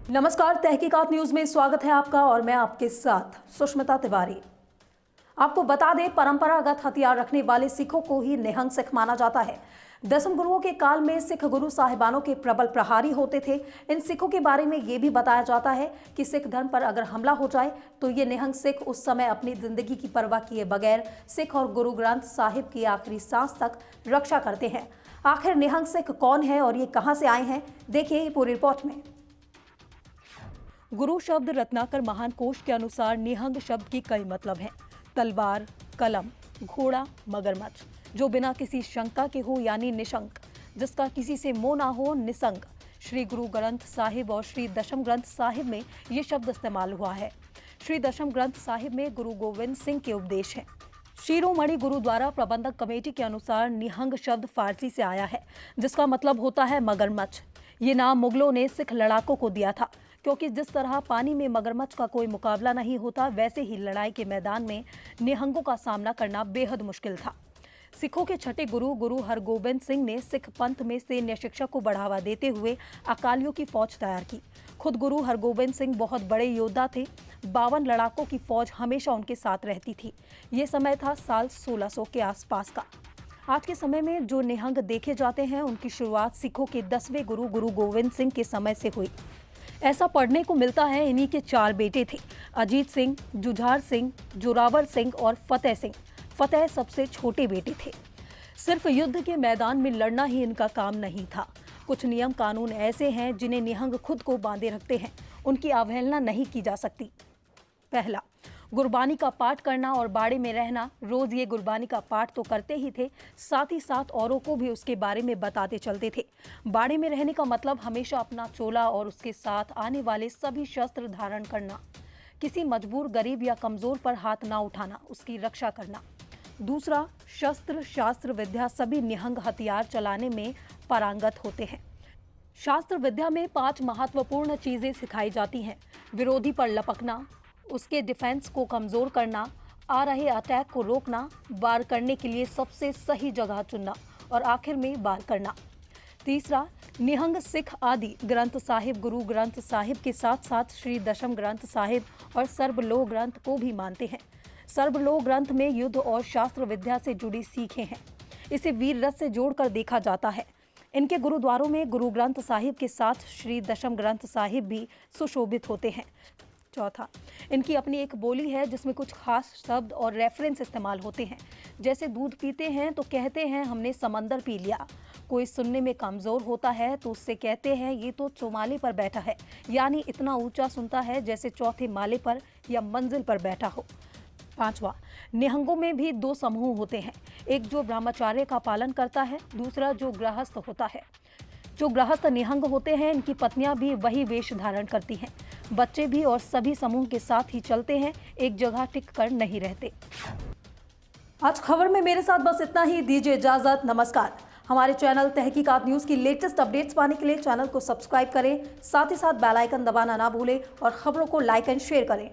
नमस्कार, तहकीकात न्यूज में स्वागत है आपका और मैं आपके साथ सुष्मिता तिवारी। आपको बता दें, परंपरागत हथियार रखने वाले सिखों को ही निहंग सिख माना जाता है। दसम गुरुओं के काल में सिख गुरु साहिबानों के प्रबल प्रहारी होते थे। इन सिखों के बारे में ये भी बताया जाता है कि सिख धर्म पर अगर हमला हो जाए तो ये निहंग सिख उस समय अपनी जिंदगी की परवाह किए बगैर सिख और गुरु ग्रंथ साहिब की आखिरी सांस तक रक्षा करते हैं। आखिर निहंग सिख कौन है और ये कहां से आए हैं, देखिए पूरी रिपोर्ट में। गुरु शब्द रत्नाकर महान कोश के अनुसार निहंग शब्द की कई मतलब हैं। तलवार, कलम, घोड़ा, मगरमच्छ, जो बिना किसी शंका के हो यानी निशंक, जिसका किसी से मोह ना हो निसंग। श्री गुरु ग्रंथ साहिब और श्री दशम ग्रंथ साहिब में ये शब्द इस्तेमाल हुआ है। श्री दशम ग्रंथ साहिब में गुरु गोविंद सिंह के उपदेश हैं। शिरोमणि गुरुद्वारा प्रबंधक कमेटी के अनुसार निहंग शब्द फारसी से आया है, जिसका मतलब होता है मगरमच्छ। ये नाम मुगलों ने सिख लड़ाकों को दिया था, क्योंकि जिस तरह पानी में मगरमच्छ का कोई मुकाबला नहीं होता, वैसे ही लड़ाई के मैदान में निहंगों का सामना करना बेहद मुश्किल था। सिखों के छठे गुरु गुरु हरगोबिंद सिंह ने सिख पंथ में सैन्य शिक्षा को बढ़ावा देते हुए अकालियों की फौज तैयार की। खुद गुरु हरगोबिंद सिंह बहुत बड़े योद्धा थे। 52 लड़ाकों की फौज हमेशा उनके साथ रहती थी। ये समय था साल 1600 के आसपास का। आज के समय में जो निहंग देखे जाते हैं, उनकी शुरुआत सिखों के 10वें गुरु गुरु गोविंद सिंह के समय से हुई। ऐसा पढ़ने को मिलता है इन्हीं के 4 बेटे थे, अजीत सिंह, जुझार सिंह, जोरावर सिंह और फतेह सिंह। फतेह सबसे छोटे बेटे थे। सिर्फ युद्ध के मैदान में लड़ना ही इनका काम नहीं था। कुछ नियम कानून ऐसे हैं जिन्हें निहंग खुद को बांधे रखते हैं, उनकी अवहेलना नहीं की जा सकती। पहला, गुरबानी का पाठ करना और बाड़े में रहना। रोज ये गुरबानी का पाठ तो करते ही थे, साथ ही साथ औरों को भी उसके बारे में बताते चलते थे। बाड़े में रहने का मतलब हमेशा अपना चोला और उसके साथ आने वाले सभी शस्त्र धारण करना, किसी मजबूर, गरीब या कमजोर पर हाथ ना उठाना, उसकी रक्षा करना। दूसरा, शस्त्र शास्त्र विद्या सभी निहंग हथियार चलाने में पारंगत होते हैं। शास्त्र विद्या में 5 महत्वपूर्ण चीजें सिखाई जाती हैं। विरोधी पर लपकना, उसके डिफेंस को कमजोर करना, आ रहे अटैक को रोकना, वार करने के लिए सबसे सही जगह चुनना और आखिर में वार करना। तीसरा, निहंग सिख आदि ग्रंथ साहिब, गुरु ग्रंथ साहिब के साथ साथ श्री दशम ग्रंथ साहिब और सर्वलोक ग्रंथ को भी मानते हैं। सर्वलोक ग्रंथ में युद्ध और शास्त्र विद्या से जुड़ी सीखें हैं। इसे वीर रस से जोड़कर देखा जाता है। इनके गुरुद्वारों में गुरु ग्रंथ साहिब के साथ श्री दशम ग्रंथ साहिब भी सुशोभित होते हैं। चौथा, इनकी अपनी एक बोली है जिसमें कुछ खास शब्द और रेफरेंस इस्तेमाल होते हैं। जैसे दूध पीते हैं तो कहते हैं हमने समंदर पी लिया। कोई सुनने में कमज़ोर होता है तो उससे कहते हैं ये तो चौमाले पर बैठा है, यानी इतना ऊंचा सुनता है जैसे चौथे माले पर या मंजिल पर बैठा हो। पांचवा, निहंगों में भी 2 समूह होते हैं, एक जो ब्रह्मचार्य का पालन करता है, दूसरा जो गृहस्थ होता है। जो गृहस्थ निहंग होते हैं, इनकी पत्नियां भी वही वेश धारण करती हैं, बच्चे भी, और सभी समूह के साथ ही चलते हैं, एक जगह टिक कर नहीं रहते। आज खबर में मेरे साथ बस इतना ही। दीजिए इजाजत, नमस्कार। हमारे चैनल तहकीकात न्यूज की लेटेस्ट अपडेट्स पाने के लिए चैनल को सब्सक्राइब करें, साथ ही साथ बेल आइकन दबाना ना भूलें और खबरों को लाइक एंड शेयर करें।